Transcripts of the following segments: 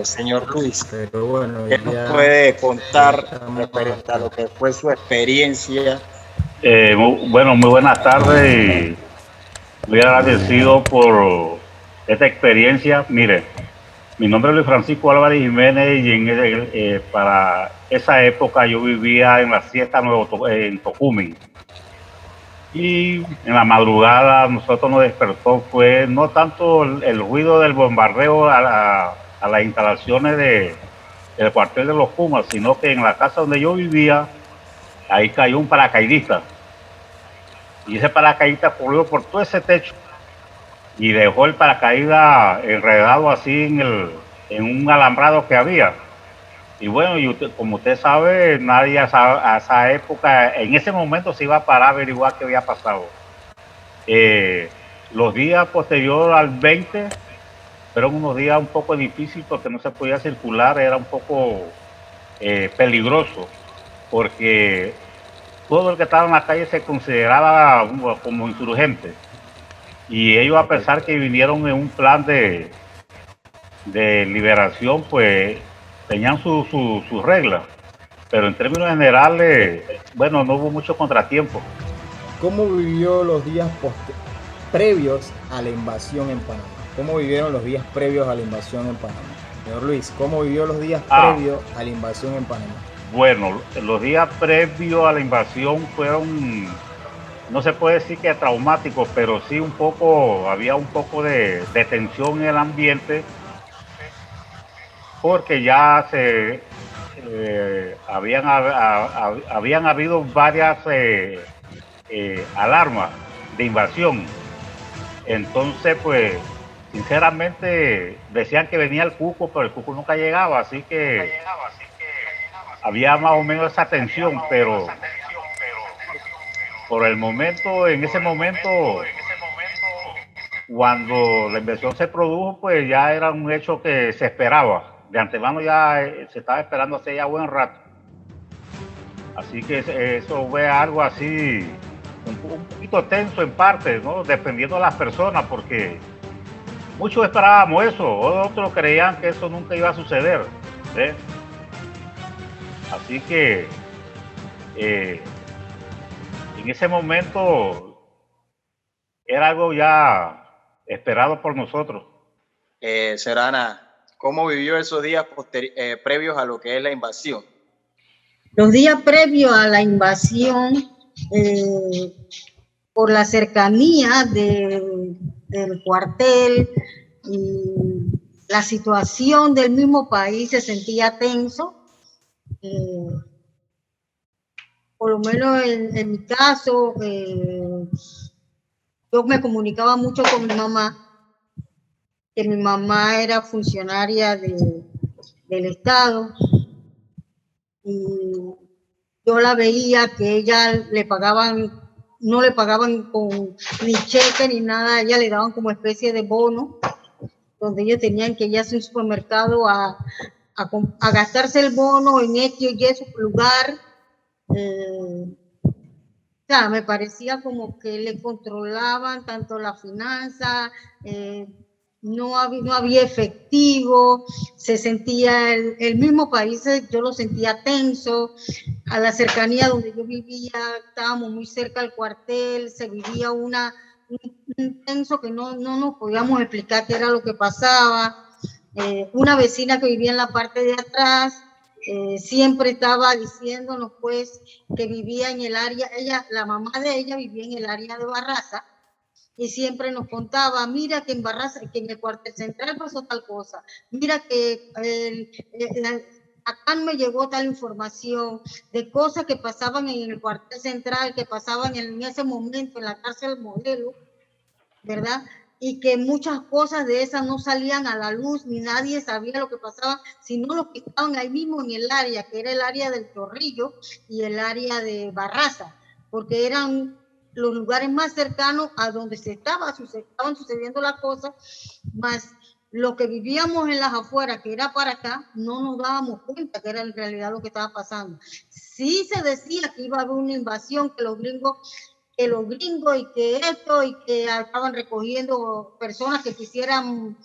Señor Luis, pero bueno, ¿qué nos ya puede contar estamos referente a acá. lo que fue su experiencia? Bueno, muy buenas tardes y muy agradecido por esta experiencia. Mire, mi nombre es Luis Francisco Álvarez Jiménez y para esa época yo vivía en la Siesta en Tocumen. Y en la madrugada nosotros nos despertó, fue no tanto el ruido del bombardeo a las instalaciones del cuartel de los Pumas, sino que en la casa donde yo vivía, ahí cayó un paracaidista. Y ese paracaidista corrió por todo ese techo y dejó el paracaídas enredado así en un alambrado que había. Y bueno, como usted sabe, nadie a esa época, en ese momento se iba a parar a averiguar qué había pasado. Eh, los días posteriores al 20 fueron unos días un poco difíciles porque no se podía circular, era un poco peligroso, porque todo el que estaba en la calle se consideraba como insurgente. Y ellos, a pesar que vinieron en un plan de liberación, pues tenían sus reglas. Pero en términos generales, bueno, no hubo mucho contratiempo. ¿Cómo vivió los días previos a la invasión en Panamá? ¿Cómo vivieron los días previos a la invasión en Panamá? Señor Luis, ¿cómo vivió los días Ah, previos a la invasión en Panamá? bueno, los días previos a la invasión fueron, no se puede decir que traumáticos, pero sí un poco, había un poco de tensión en el ambiente, porque ya habían habido varias alarmas de invasión. Entonces, pues, sinceramente, decían que venía el cuco, pero el cuco nunca llegaba, así que había más o menos esa tensión, pero por el momento, en ese momento, cuando la inversión se produjo, pues ya era un hecho que se esperaba. De antemano ya se estaba esperando hace ya buen rato. Así que eso fue algo así, un poquito tenso en parte, ¿no? Dependiendo de las personas, porque muchos esperábamos eso, otros creían que eso nunca iba a suceder. ¿Eh? Así que eh, en ese momento era algo ya esperado por nosotros. Serana, ¿cómo vivió esos días previos a lo que es la invasión? Los días previos a la invasión, por la cercanía del cuartel y la situación del mismo país se sentía tenso. Por lo menos en mi caso, yo me comunicaba mucho con mi mamá, que mi mamá era funcionaria del Estado, y yo la veía que ella no le pagaban con ni cheque ni nada, ella le daban como especie de bono, donde ellos tenían que ir a su supermercado a gastarse el bono en X y ese lugar. O sea, me parecía como que le controlaban tanto la finanza, no había efectivo, se sentía el mismo país, yo lo sentía tenso. A la cercanía donde yo vivía, estábamos muy cerca del cuartel, se vivía un tenso que no nos podíamos explicar qué era lo que pasaba. Una vecina que vivía en la parte de atrás, siempre estaba diciéndonos pues que vivía en el área, la mamá de ella vivía en el área de Barraza, y siempre nos contaba, mira que en Barraza, que en el cuartel central pasó tal cosa, mira que acá me llegó tal información de cosas que pasaban en el cuartel central, que pasaban en ese momento en la cárcel Modelo, ¿verdad? Y que muchas cosas de esas no salían a la luz, ni nadie sabía lo que pasaba, sino los que estaban ahí mismo en el área, que era el área del Torrillo y el área de Barraza, porque eran los lugares más cercanos a donde estaban sucediendo las cosas, más lo que vivíamos en las afueras, que era para acá, no nos dábamos cuenta que era en realidad lo que estaba pasando. Sí se decía que iba a haber una invasión, que los gringos que los gringos y que esto, y que estaban recogiendo personas que quisieran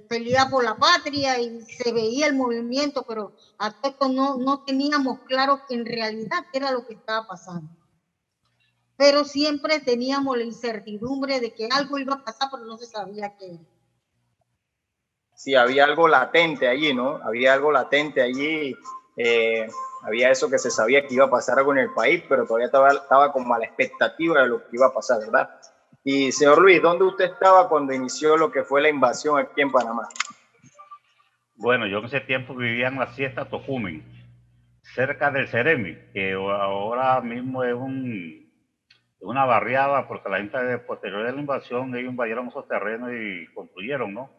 pelear por la patria, y se veía el movimiento, pero hasta esto no teníamos claro en realidad qué era lo que estaba pasando. Pero siempre teníamos la incertidumbre de que algo iba a pasar, pero no se sabía qué. Sí, había algo latente allí, ¿no? Había algo latente allí. Había eso que se sabía que iba a pasar algo en el país, pero todavía estaba como a la expectativa de lo que iba a pasar, ¿verdad? Y señor Luis, ¿dónde usted estaba cuando inició lo que fue la invasión aquí en Panamá? Bueno, yo en ese tiempo vivía en la Siesta Tocumen, cerca del Ceremi, que ahora mismo es una barriada, porque la gente posterior de la invasión, ellos invadieron esos terrenos y construyeron, ¿no?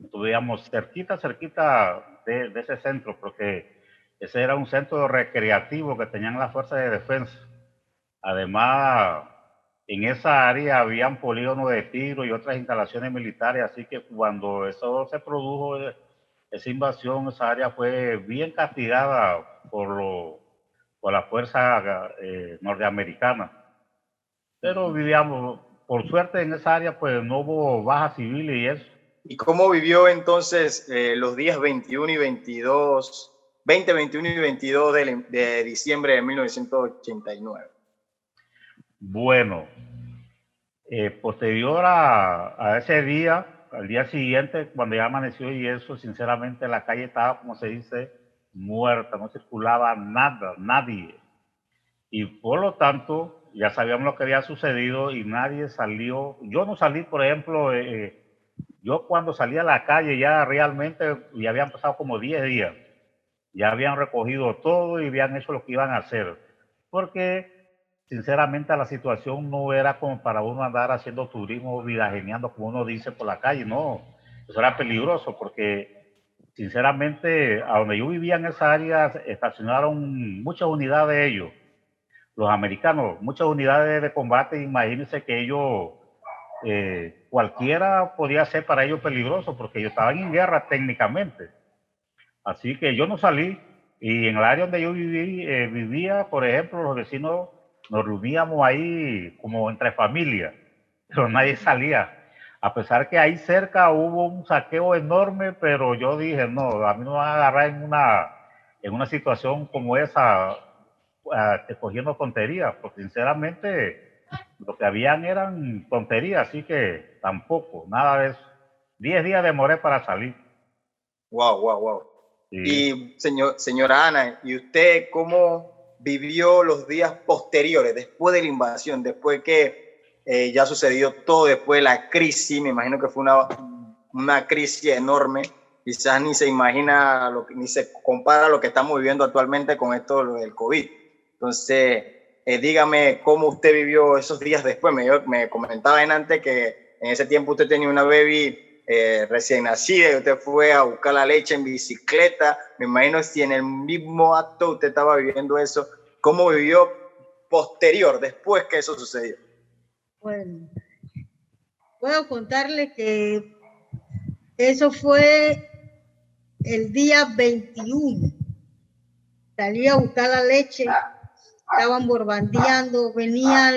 Estuvimos cerquita de ese centro, porque ese era un centro recreativo que tenían las fuerzas de defensa. Además, en esa área habían polígonos de tiro y otras instalaciones militares, así que cuando eso se produjo, esa invasión, esa área fue bien castigada por la fuerza norteamericana. Pero vivíamos, por suerte en esa área, pues no hubo bajas civiles y eso. ¿Y cómo vivió entonces los días 21 y 22, 20, 21 y 22 de diciembre de 1989? Bueno, posterior a ese día, al día siguiente, cuando ya amaneció y eso, sinceramente la calle estaba, como se dice, muerta, no circulaba nada, nadie. Y por lo tanto, ya sabíamos lo que había sucedido y nadie salió. Yo no salí, por ejemplo, yo cuando salí a la calle ya realmente, ya habían pasado como 10 días. Ya habían recogido todo y habían hecho lo que iban a hacer. Porque, sinceramente, la situación no era como para uno andar haciendo turismo, vidajeneando, como uno dice, por la calle. No, eso era peligroso porque, sinceramente, a donde yo vivía en esa área, estacionaron muchas unidades de ellos. Los americanos, muchas unidades de combate. Imagínense que ellos, cualquiera podía ser para ellos peligroso porque ellos estaban en guerra técnicamente. Así que yo no salí, y en el área donde yo vivía, por ejemplo, los vecinos nos reuníamos ahí como entre familias, pero nadie salía. A pesar que ahí cerca hubo un saqueo enorme, pero yo dije, no, a mí no me van a agarrar en una situación como esa, cogiendo tonterías, porque sinceramente lo que habían eran tonterías, así que tampoco, nada de eso. 10 días demoré para salir. Wow, wow, wow. Sí. Y señora Ana, ¿y usted cómo vivió los días posteriores, después de la invasión, después que ya sucedió todo, después de la crisis? Me imagino que fue una crisis enorme, quizás ni se imagina, ni se compara lo que estamos viviendo actualmente con esto del COVID. Entonces, dígame cómo usted vivió esos días después. Me comentaba antes que en ese tiempo usted tenía una baby recién nacida y usted fue a buscar la leche en bicicleta. Me imagino si en el mismo acto usted estaba viviendo eso. ¿Cómo vivió posterior, después que eso sucedió? Bueno, puedo contarle que eso fue el día 21. Salí a buscar la leche, estaban borbandeando, venía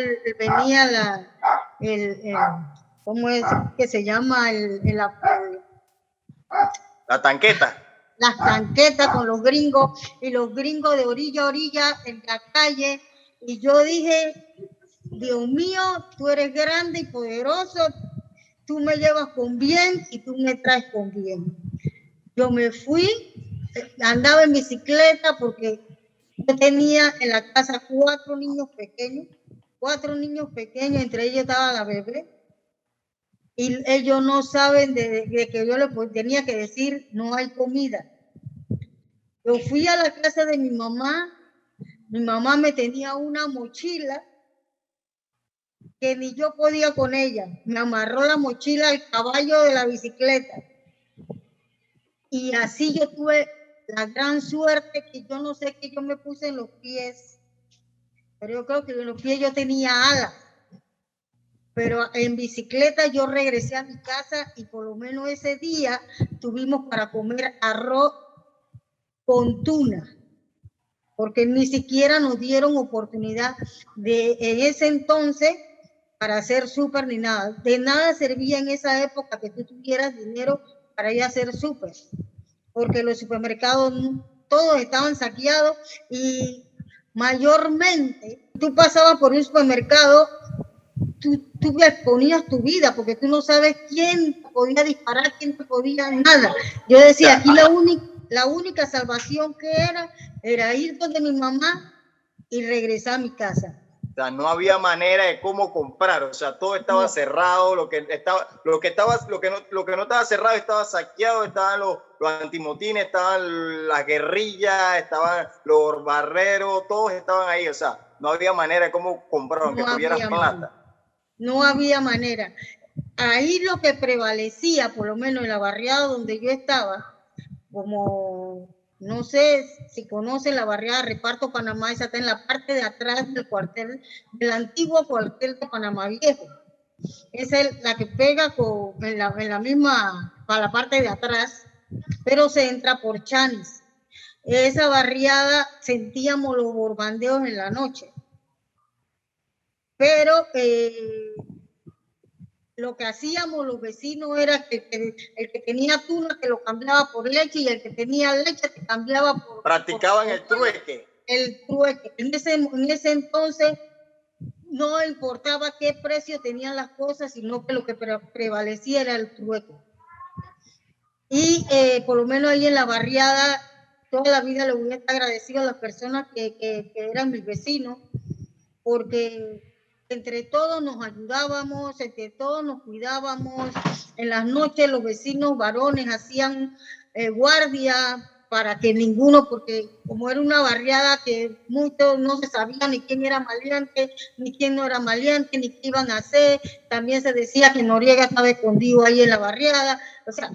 ¿cómo es que se llama? La tanqueta. Las tanquetas con los gringos, y los gringos de orilla a orilla en la calle, y yo dije, Dios mío, tú eres grande y poderoso, tú me llevas con bien y tú me traes con bien. Yo me fui, andaba en bicicleta porque yo tenía en la casa 4 niños pequeños, entre ellos estaba la bebé, y ellos no saben de que yo les tenía que decir, no hay comida. Yo fui a la casa de mi mamá me tenía una mochila que ni yo podía con ella, me amarró la mochila al caballo de la bicicleta, y así yo tuve la gran suerte que yo no sé qué yo me puse en los pies, pero yo creo que en los pies yo tenía alas. Pero en bicicleta yo regresé a mi casa y por lo menos ese día tuvimos para comer arroz con tuna. porque ni siquiera nos dieron oportunidad en ese entonces para hacer súper ni nada. De nada servía en esa época que tú tuvieras dinero para ir a hacer súper, porque los supermercados todos estaban saqueados y mayormente tú pasabas por un supermercado, tú exponías tu vida porque tú no sabes quién te podía disparar, quién te podía nada. Yo decía, aquí la única salvación que era ir donde mi mamá y regresar a mi casa. O sea, no había manera de cómo comprar, o sea, todo estaba cerrado, lo que no estaba cerrado estaba saqueado, estaban los antimotines, estaban las guerrillas, estaban los barreros, todos estaban ahí, o sea, no había manera de cómo comprar, aunque tuvieras plata. No había manera. Ahí lo que prevalecía, por lo menos en la barriada donde yo estaba, como no sé si conocen la barriada Reparto Panamá, esa está en la parte de atrás del cuartel, del antiguo cuartel de Panamá Viejo. Esa es la que pega en la misma, para la parte de atrás, pero se entra por Chanis. Esa barriada sentíamos los bombardeos en la noche. Pero lo que hacíamos los vecinos era que el que tenía tuna te lo cambiaba por leche y el que tenía leche te cambiaba por... Practicaban el trueque. El trueque. En ese entonces no importaba qué precio tenían las cosas, sino que lo que prevalecía era el trueque. Y por lo menos ahí en la barriada, toda la vida le voy a estar agradecido a las personas que eran mis vecinos, porque entre todos nos ayudábamos, entre todos nos cuidábamos. En las noches los vecinos varones hacían guardia para que ninguno, porque como era una barriada que muchos no se sabía ni quién era maleante, ni quién no era maleante, ni qué iban a hacer. También se decía que Noriega estaba escondido ahí en la barriada. O sea,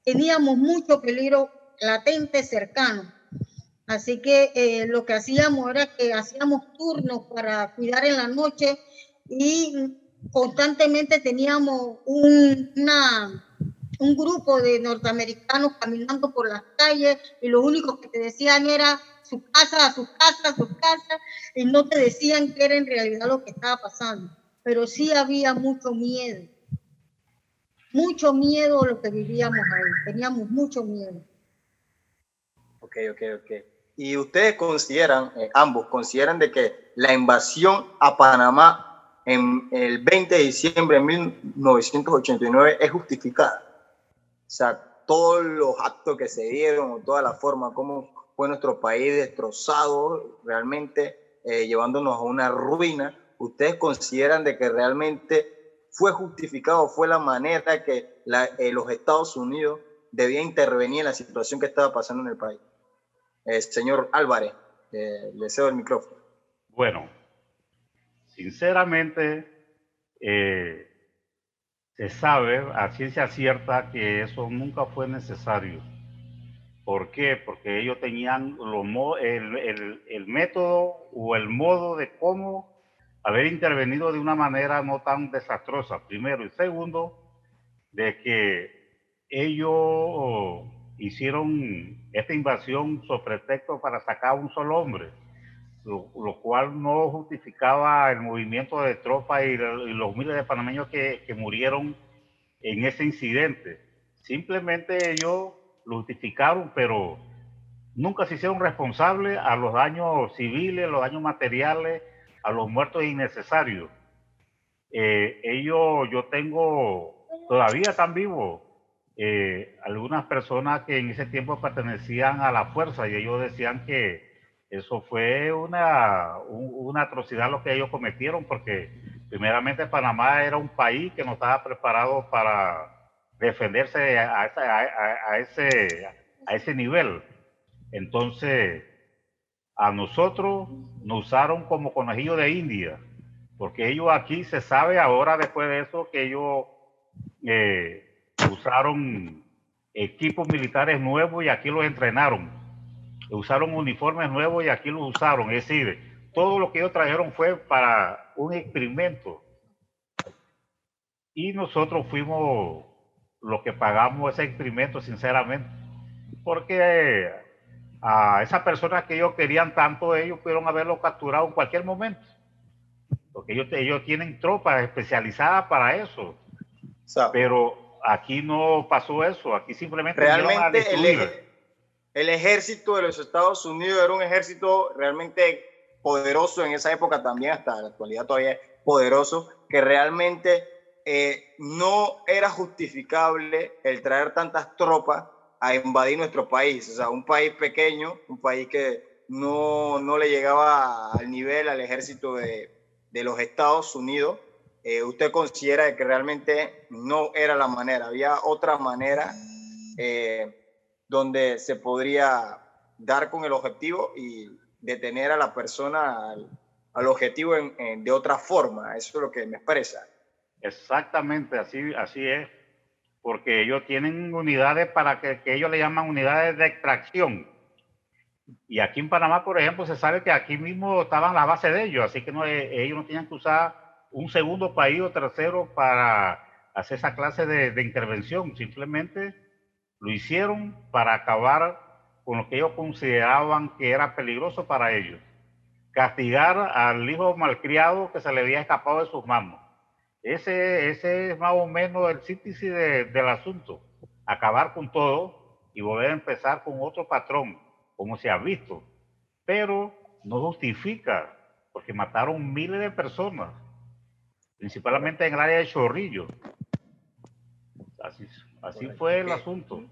teníamos mucho peligro latente cercano. Así que lo que hacíamos era que hacíamos turnos para cuidar en la noche y constantemente teníamos un grupo de norteamericanos caminando por las calles y lo único que te decían era su casa, su casa, su casa, y no te decían que era en realidad lo que estaba pasando. Pero sí había mucho miedo lo que vivíamos ahí, teníamos mucho miedo. Ok. Y ustedes consideran, ambos consideran de que la invasión a Panamá en el 20 de diciembre de 1989 es justificada. O sea, todos los actos que se dieron, o toda la forma como fue nuestro país destrozado realmente, llevándonos a una ruina, ¿ustedes consideran de que realmente fue justificado, fue la manera que los Estados Unidos debía intervenir en la situación que estaba pasando en el país? Señor Álvarez, le cedo el micrófono. Bueno, sinceramente, se sabe a ciencia cierta que eso nunca fue necesario. ¿Por qué? Porque ellos tenían el método o el modo de cómo haber intervenido de una manera no tan desastrosa, primero. Y segundo, de que ellos hicieron esta invasión sobre pretexto para sacar a un solo hombre, lo cual no justificaba el movimiento de tropas y los miles de panameños que murieron en ese incidente. Simplemente ellos lo justificaron, pero nunca se hicieron responsables a los daños civiles, los daños materiales, a los muertos innecesarios. Yo tengo, todavía están vivos, algunas personas que en ese tiempo pertenecían a la fuerza y ellos decían que eso fue una atrocidad lo que ellos cometieron, porque primeramente Panamá era un país que no estaba preparado para defenderse a ese nivel. Entonces, a nosotros nos usaron como conejillo de India, porque ellos aquí se sabe ahora después de eso que ellos usaron equipos militares nuevos y aquí los entrenaron, usaron uniformes nuevos y aquí los usaron. Es decir, todo lo que ellos trajeron fue para un experimento y nosotros fuimos los que pagamos ese experimento, sinceramente, porque a esa persona que ellos querían tanto, ellos pudieron haberlo capturado en cualquier momento, porque ellos tienen tropas especializadas para eso. O sea, Pero aquí no pasó eso, aquí simplemente vinieron a realmente destruir. el ejército de los Estados Unidos era un ejército realmente poderoso en esa época, también hasta la actualidad todavía es poderoso, que realmente no era justificable el traer tantas tropas a invadir nuestro país. O sea, un país pequeño, un país que no le llegaba al nivel al ejército de los Estados Unidos. ¿Usted considera que realmente no era la manera? ¿Había otra manera donde se podría dar con el objetivo y detener a la persona al objetivo de otra forma? Eso es lo que me expresa. Exactamente, así es, porque ellos tienen unidades para que ellos le llaman unidades de extracción. Y aquí en Panamá, por ejemplo, se sabe que aquí mismo estaban las bases de ellos, así que ellos no tenían que usar un segundo país o tercero para hacer esa clase de intervención. Simplemente lo hicieron para acabar con lo que ellos consideraban que era peligroso para ellos. Castigar al hijo malcriado que se le había escapado de sus manos. Ese es más o menos el síntesis del asunto. Acabar con todo y volver a empezar con otro patrón, como se ha visto. Pero no justifica, porque mataron miles de personas, principalmente en el área de Chorrillo. Así fue el asunto.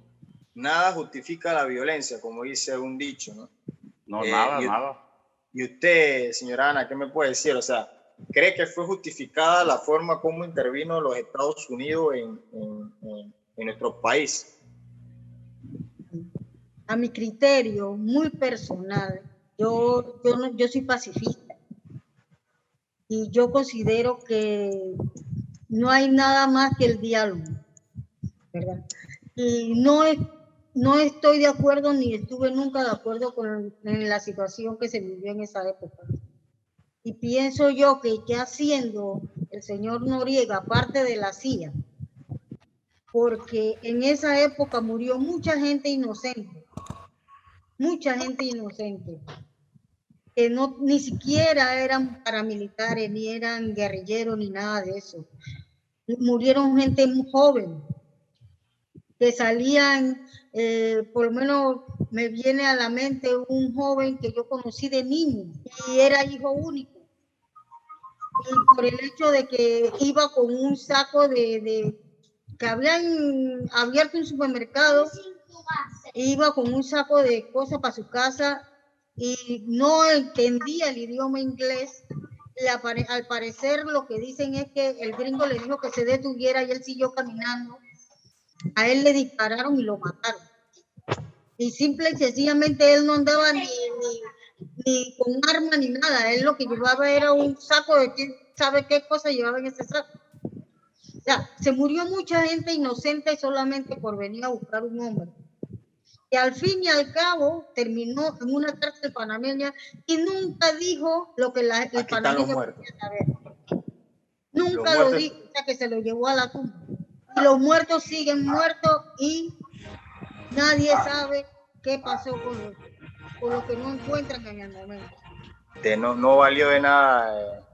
Nada justifica la violencia, como dice un dicho, ¿no? No, nada. Y usted, señora Ana, ¿qué me puede decir? O sea, ¿cree que fue justificada la forma como intervino los Estados Unidos en nuestro país? A mi criterio muy personal, yo soy pacifista y yo considero que no hay nada más que el diálogo, ¿verdad? Y no estoy de acuerdo ni estuve nunca de acuerdo en la situación que se vivió en esa época. Y pienso yo que haciendo el señor Noriega parte de la CIA, porque en esa época murió mucha gente inocente, que ni siquiera eran paramilitares, ni eran guerrilleros, ni nada de eso. Murieron gente muy joven, que salían, por lo menos me viene a la mente un joven que yo conocí de niño y era hijo único. Y por el hecho de que iba con un saco que habían abierto un supermercado, iba con un saco de cosas para su casa y no entendía el idioma inglés. Al parecer lo que dicen es que el gringo le dijo que se detuviera y él siguió caminando. A él le dispararon y lo mataron. Y simple y sencillamente él no andaba ni con arma ni nada. Él lo que llevaba era un saco de quién sabe qué cosa llevaba en ese saco. O sea, se murió mucha gente inocente solamente por venir a buscar un hombre. Y al fin y al cabo terminó en una cárcel panameña y nunca dijo lo que el panameño quería saber. Nunca lo dijo, o sea, que se lo llevó a la tumba. Y los muertos siguen muertos y nadie sabe qué pasó con lo que no encuentran en el momento. No valió de nada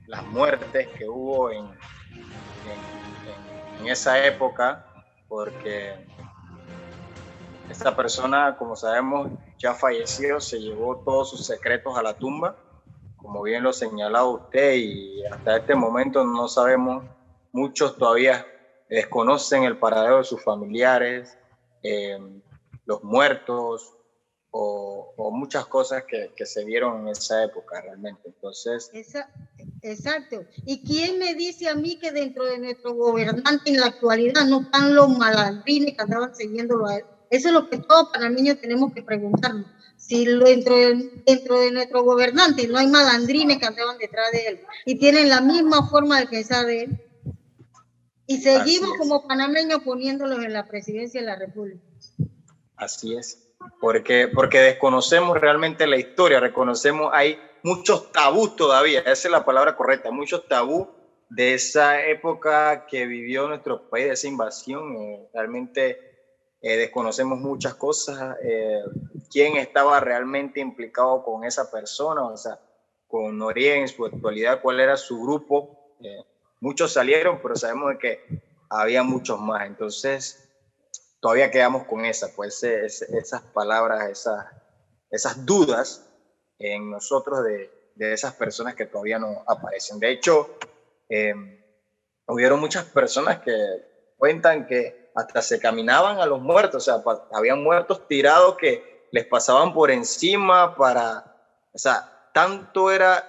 las muertes que hubo en esa época, porque esta persona, como sabemos, ya falleció, se llevó todos sus secretos a la tumba, como bien lo señalaba usted, y hasta este momento no sabemos, muchos todavía desconocen el paradero de sus familiares, los muertos o muchas cosas que se dieron en esa época realmente. Entonces, exacto. ¿Y quién me dice a mí que dentro de nuestro gobernante en la actualidad no están los malandrines que andaban siguiéndolo a él? Eso es lo que todos panameños tenemos que preguntarnos. Si dentro de nuestro gobernante no hay malandrines que andaban detrás de él y tienen la misma forma de pensar de él. Y seguimos como panameños poniéndolos en la presidencia de la República. Así es. Porque desconocemos realmente la historia, hay muchos tabús todavía, esa es la palabra correcta, muchos tabús de esa época que vivió nuestro país, de esa invasión. Realmente desconocemos muchas cosas. quién estaba realmente implicado con esa persona, o sea, con Noriega en su actualidad, cuál era su grupo. Muchos salieron, pero sabemos de que había muchos más. Entonces, todavía quedamos con pues, esas palabras, esas dudas en nosotros de esas personas que todavía no aparecen. De hecho, hubieron muchas personas que cuentan que hasta se caminaban a los muertos, o sea, habían muertos tirados que les pasaban por encima o sea, tanto era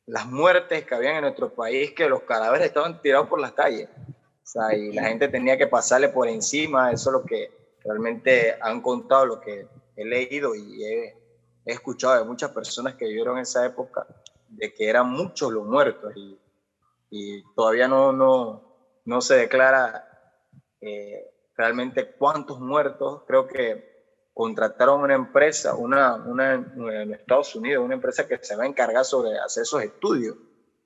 las muertes que habían en nuestro país que los cadáveres estaban tirados por las calles. O sea, y la gente tenía que pasarle por encima. Eso es lo que realmente han contado, lo que he leído y he escuchado de muchas personas que vivieron esa época, de que eran muchos los muertos y todavía no se declara realmente cuántos muertos. Creo que contrataron una empresa, en Estados Unidos, una empresa que se va a encargar sobre hacer esos estudios.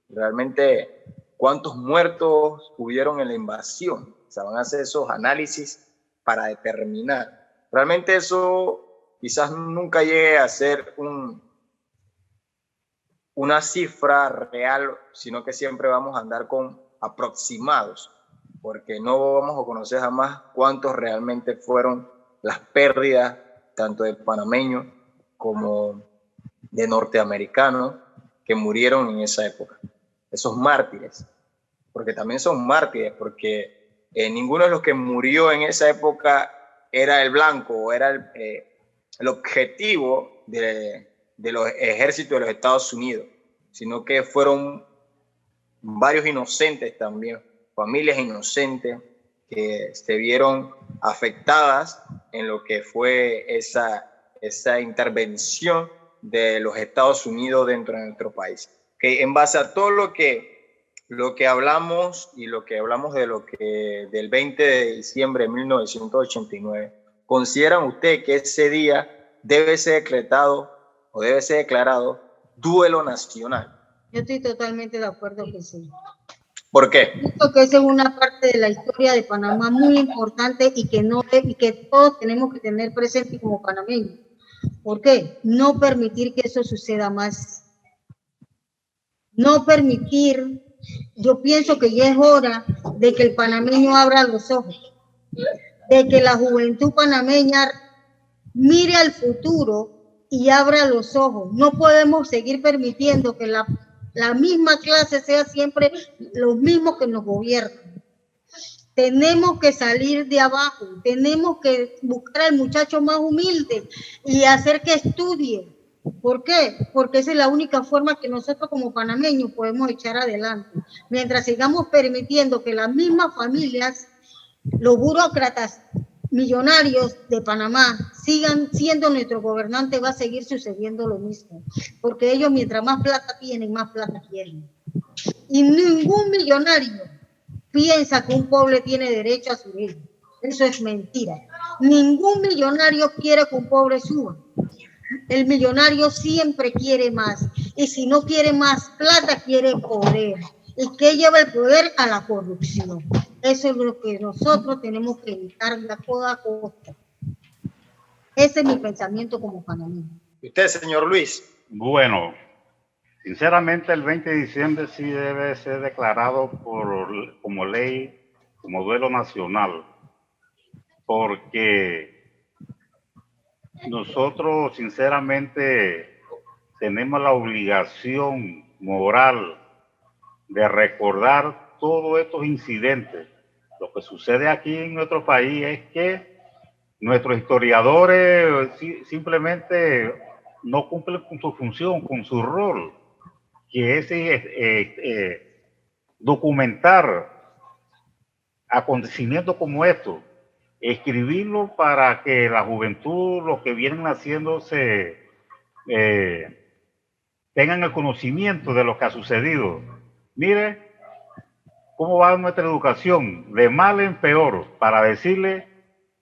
Realmente, cuántos muertos hubieron en la invasión. O sea, van a hacer esos análisis para determinar. Realmente eso quizás nunca llegue a ser una cifra real, sino que siempre vamos a andar con aproximados, porque no vamos a conocer jamás cuántos realmente fueron las pérdidas, tanto de panameños como de norteamericanos que murieron en esa época. Esos mártires, porque también son mártires, porque ninguno de los que murió en esa época era el blanco o era el objetivo de los ejércitos de los Estados Unidos, sino que fueron varios inocentes también, familias inocentes que se vieron afectadas en lo que fue esa intervención de los Estados Unidos dentro de nuestro país. Que en base a todo lo que hablamos y lo que hablamos del 20 de diciembre de 1989, ¿consideran ustedes que ese día debe ser decretado o debe ser declarado duelo nacional? Yo estoy totalmente de acuerdo que sí. ¿Por qué? Pienso que esa es una parte de la historia de Panamá muy importante y que todos tenemos que tener presente como panameños. ¿Por qué? No permitir que eso suceda más. No permitir, yo pienso que ya es hora de que el panameño abra los ojos, de que la juventud panameña mire al futuro y abra los ojos. No podemos seguir permitiendo que la misma clase sea siempre los mismos que nos gobiernan. Tenemos que salir de abajo, tenemos que buscar al muchacho más humilde y hacer que estudie. ¿Por qué? Porque esa es la única forma que nosotros como panameños podemos echar adelante. Mientras sigamos permitiendo que las mismas familias, los burócratas millonarios de Panamá sigan siendo nuestros gobernantes, va a seguir sucediendo lo mismo, porque ellos mientras más plata tienen, más plata quieren. Y ningún millonario piensa que un pobre tiene derecho a subir. Eso es mentira. Ningún millonario quiere que un pobre suba. El millonario siempre quiere más, y si no quiere más plata, quiere poder. ¿Y qué lleva el poder? A la corrupción. Eso es lo que nosotros tenemos que evitar a toda costa. Ese es mi pensamiento como panameño. ¿Y usted, señor Luis? Bueno, sinceramente el 20 de diciembre sí debe ser declarado como ley, como duelo nacional, porque nosotros sinceramente tenemos la obligación moral de recordar todos estos incidentes. Lo que sucede aquí en nuestro país es que nuestros historiadores simplemente no cumplen con su función, con su rol, que es documentar acontecimientos como estos, escribirlo para que la juventud, los que vienen haciendo, tengan el conocimiento de lo que ha sucedido. Mire cómo va nuestra educación, de mal en peor, para decirle,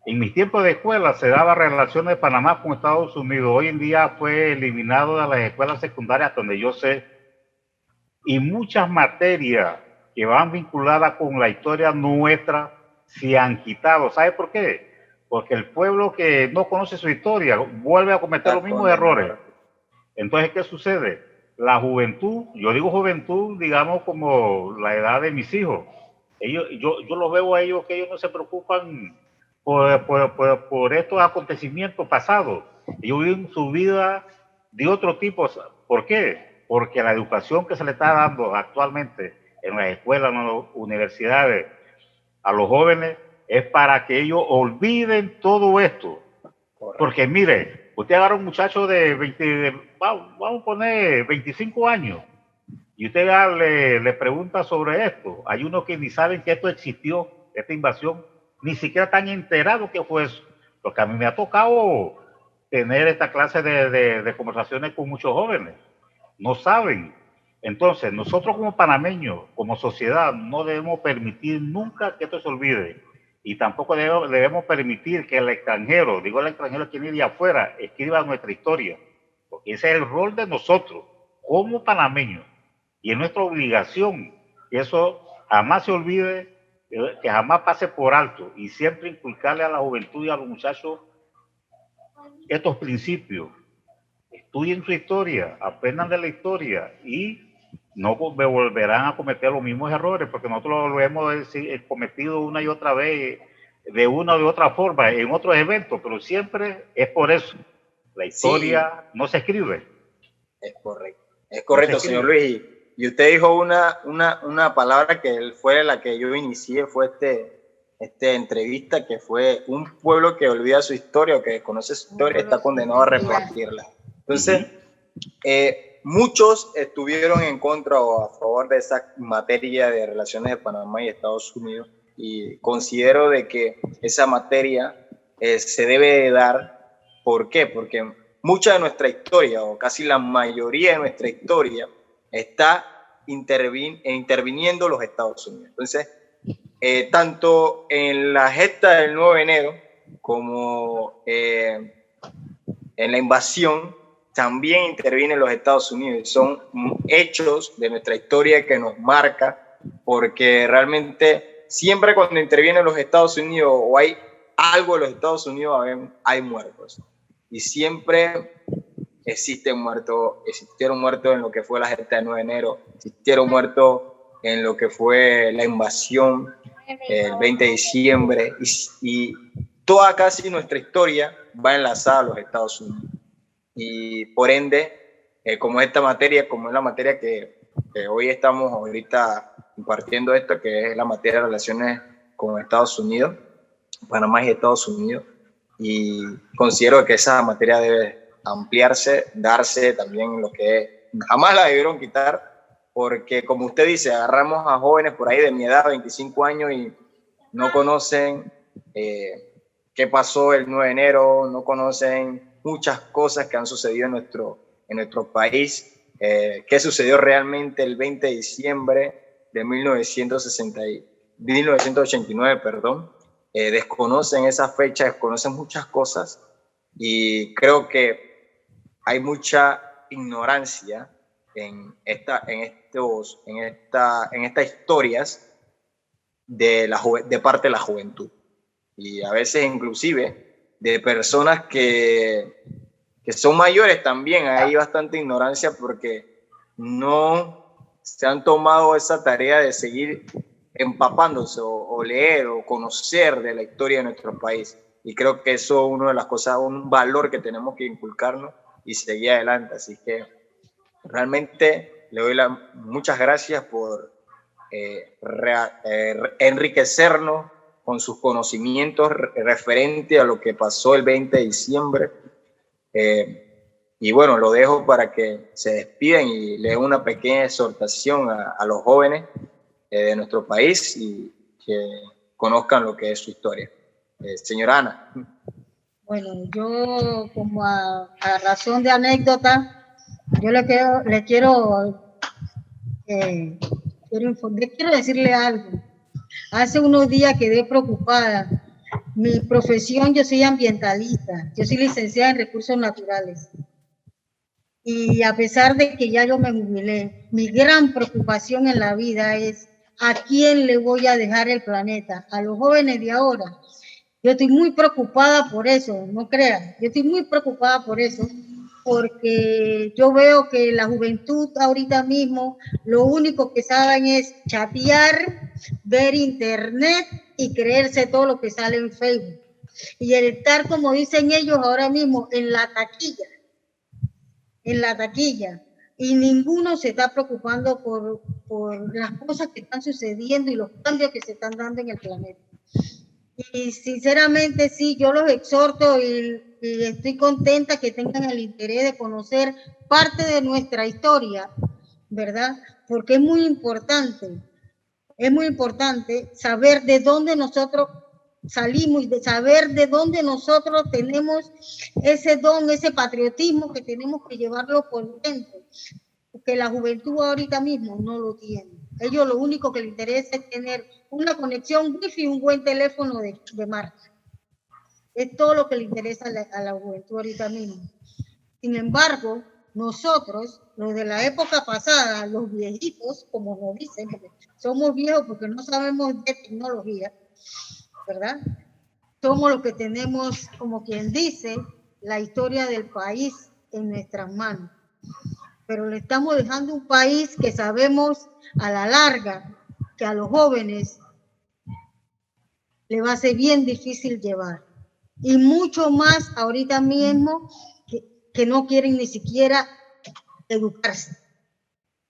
en mis tiempos de escuela se daba relaciones de Panamá con Estados Unidos, hoy en día fue eliminado de las escuelas secundarias donde yo sé, y muchas materias que van vinculadas con la historia nuestra se han quitado. ¿Sabe por qué? porque el pueblo que no conoce su historia vuelve a cometer los mismos errores. Entonces, ¿qué sucede? La juventud, yo digo juventud, digamos como la edad de mis hijos, yo los veo a ellos que ellos no se preocupan por estos acontecimientos pasados. Ellos viven su vida de otro tipo. ¿Por qué? Porque la educación que se le está dando actualmente en las escuelas, en las universidades, a los jóvenes, es para que ellos olviden todo esto. Correcto. Porque mire, usted agarra un muchacho de 20, vamos a poner 25 años, y usted le pregunta sobre esto. Hay unos que ni saben que esto existió, esta invasión, ni siquiera están enterados que fue eso. Porque a mí me ha tocado tener esta clase de conversaciones con muchos jóvenes. No saben. Entonces, nosotros como panameños, como sociedad, no debemos permitir nunca que esto se olvide. Y tampoco debemos permitir que el extranjero, digo el extranjero que viene de afuera, escriba nuestra historia. Porque ese es el rol de nosotros, como panameños. Y es nuestra obligación que eso jamás se olvide, que jamás pase por alto, y siempre inculcarle a la juventud y a los muchachos estos principios. Estudien su historia, aprendan de la historia y no volverán a cometer los mismos errores, porque nosotros lo hemos cometido una y otra vez, de una o de otra forma, en otros eventos, pero siempre es por eso. La historia no se escribe. Es correcto, no señor Luis. Y usted dijo una palabra que fue la que yo inicié, fue esta entrevista, que fue: un pueblo que olvida su historia o que desconoce su historia está condenado a repetirla. Entonces, muchos estuvieron en contra o a favor de esa materia de relaciones de Panamá y Estados Unidos, y considero de que esa materia se debe de dar. ¿Por qué? Porque mucha de nuestra historia, o casi la mayoría de nuestra historia, está interviniendo los Estados Unidos. Entonces, tanto en la gesta del 9 de enero como en la invasión, también intervienen los Estados Unidos. Son hechos de nuestra historia que nos marca, porque realmente siempre cuando intervienen los Estados Unidos o hay algo de los Estados Unidos, hay muertos. Y siempre existieron muertos en lo que fue la gesta del 9 de enero, existieron muertos en lo que fue la invasión el 20 de diciembre, y toda casi nuestra historia va enlazada a los Estados Unidos. Y por ende, como es la materia que hoy estamos impartiendo esto, que es la materia de relaciones con Estados Unidos, Panamá y Estados Unidos, y considero que esa materia debe ampliarse, darse también lo que jamás la debieron quitar, porque como usted dice, agarramos a jóvenes por ahí de mi edad, 25 años, y no conocen qué pasó el 9 de enero, no conocen muchas cosas que han sucedido en nuestro país, qué sucedió realmente el 20 de diciembre de 1989, desconocen esa fecha, desconocen muchas cosas, y creo que hay mucha ignorancia en estas historias de parte de la juventud, y a veces inclusive de personas que son mayores también. Hay bastante ignorancia porque no se han tomado esa tarea de seguir empapándose o leer o conocer de la historia de nuestro país, y creo que eso es una de las cosas, un valor que tenemos que inculcarnos y seguir adelante. Así que realmente le doy muchas gracias por enriquecernos con sus conocimientos referente a lo que pasó el 20 de diciembre. Y bueno, lo dejo para que se despidan y le den una pequeña exhortación a los jóvenes de nuestro país, y que conozcan lo que es su historia. Señora Ana. Bueno, yo como a razón de anécdota, yo le quiero decirle algo. Hace unos días quedé preocupada. Mi profesión, yo soy ambientalista, yo soy licenciada en recursos naturales. Y a pesar de que ya yo me jubilé, mi gran preocupación en la vida es: ¿a quién le voy a dejar el planeta? A los jóvenes de ahora. Yo estoy muy preocupada por eso, no creas. Yo estoy muy preocupada por eso, porque yo veo que la juventud ahorita mismo lo único que saben es chatear, ver internet y creerse todo lo que sale en Facebook. Y el estar, como dicen ellos ahora mismo, en la taquilla, y ninguno se está preocupando por las cosas que están sucediendo y los cambios que se están dando en el planeta. Y sinceramente sí, yo los exhorto y estoy contenta que tengan el interés de conocer parte de nuestra historia, ¿verdad? Porque es muy importante saber de dónde nosotros salimos y de saber de dónde nosotros tenemos ese don, ese patriotismo que tenemos que llevarlo por dentro, porque la juventud ahorita mismo no lo tiene. Ellos lo único que les interesa es tener una conexión wifi y un buen teléfono de marca. Es todo lo que le interesa a la juventud ahorita mismo. Sin embargo, nosotros, los de la época pasada, los viejitos, como nos dicen, porque somos viejos porque no sabemos de tecnología, ¿verdad? Somos los que tenemos, como quien dice, la historia del país en nuestras manos. Pero le estamos dejando un país que sabemos a la larga que a los jóvenes le va a ser bien difícil llevar. Y mucho más ahorita mismo que no quieren ni siquiera educarse.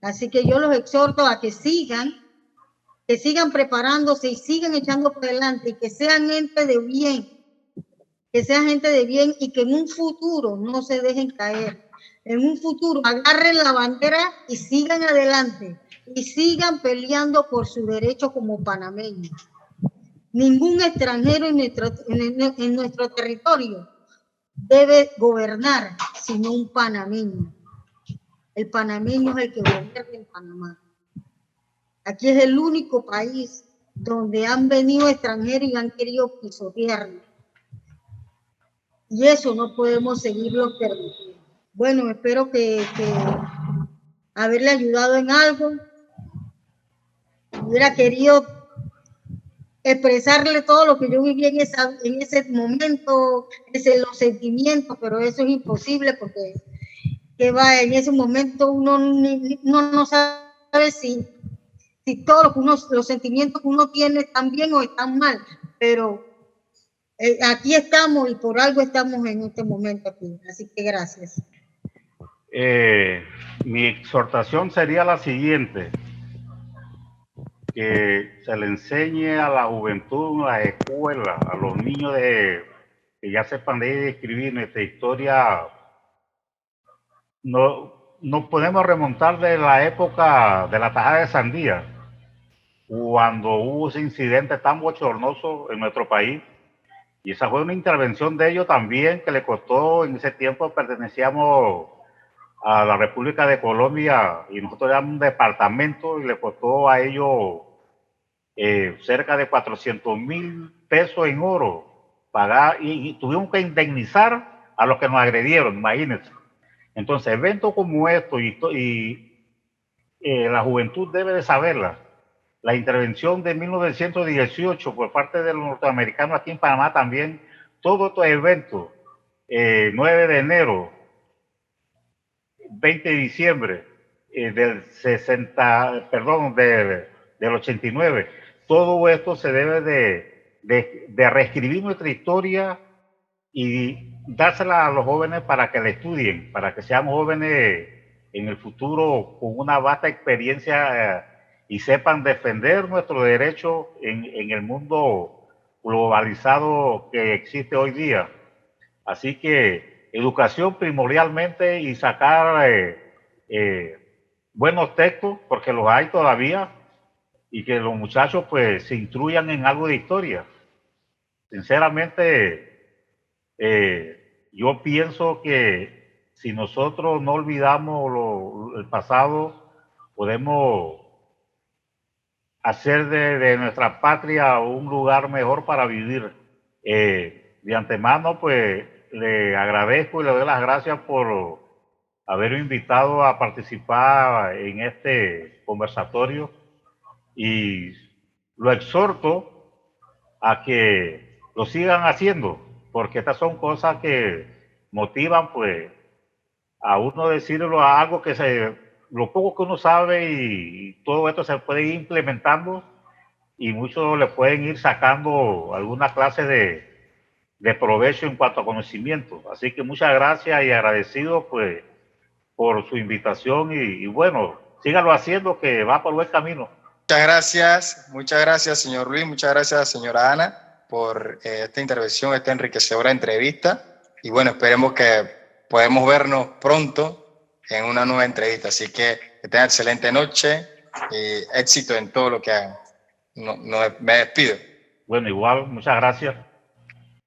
Así que yo los exhorto a que sigan preparándose y sigan echando por delante y que sean gente de bien, y que en un futuro no se dejen caer. En un futuro agarren la bandera y sigan adelante y sigan peleando por su derecho como panameños. Ningún extranjero en nuestro territorio debe gobernar, sino un panameño. El panameño es el que gobierna en Panamá. Aquí es el único país donde han venido extranjeros y han querido pisotearlo. Y eso no podemos seguirlo permitiendo. Bueno, espero que haberle ayudado en algo. Hubiera querido expresarle todo lo que yo viví en ese momento, los sentimientos, pero eso es imposible porque en ese momento uno no sabe si todos los sentimientos que uno tiene están bien o están mal, pero aquí estamos y por algo estamos en este momento aquí, así que gracias. Mi exhortación sería la siguiente: que se le enseñe a la juventud, a las escuelas, a los niños que ya sepan leer y escribir nuestra historia. No, nos podemos remontar de la época de la tajada de sandía, cuando hubo ese incidente tan bochornoso en nuestro país, y esa fue una intervención de ellos también que le costó. En ese tiempo pertenecíamos a la República de Colombia y nosotros éramos un departamento, y le costó a ellos cerca de 400,000 pesos en oro pagar, y tuvimos que indemnizar a los que nos agredieron, imagínense. Entonces, eventos como esto la juventud debe de saberla. La intervención de 1918 por parte de los norteamericanos aquí en Panamá también, todos estos eventos, 9 de enero, 20 de diciembre del 89, todo esto se debe de reescribir nuestra historia y dársela a los jóvenes para que la estudien, para que seamos jóvenes en el futuro con una vasta experiencia y sepan defender nuestros derechos en el mundo globalizado que existe hoy día. Así que educación primordialmente, y sacar buenos textos, porque los hay todavía, y que los muchachos pues se instruyan en algo de historia. Sinceramente, yo pienso que si nosotros no olvidamos el pasado, podemos hacer de nuestra patria un lugar mejor para vivir. De antemano, pues le agradezco y le doy las gracias por haberme invitado a participar en este conversatorio, y lo exhorto a que lo sigan haciendo, porque estas son cosas que motivan pues a uno decirlo a algo lo poco que uno sabe y todo esto se puede ir implementando y muchos le pueden ir sacando alguna clase de provecho en cuanto a conocimiento. Así que muchas gracias y agradecido pues por su invitación y bueno, síganlo haciendo que va por buen camino. Muchas gracias, señor Luis, muchas gracias, señora Ana, por esta intervención, esta enriquecedora entrevista. Y bueno, esperemos que podamos vernos pronto en una nueva entrevista. Así que tengan excelente noche y éxito en todo lo que hagan. Me despido. Bueno, igual, muchas gracias.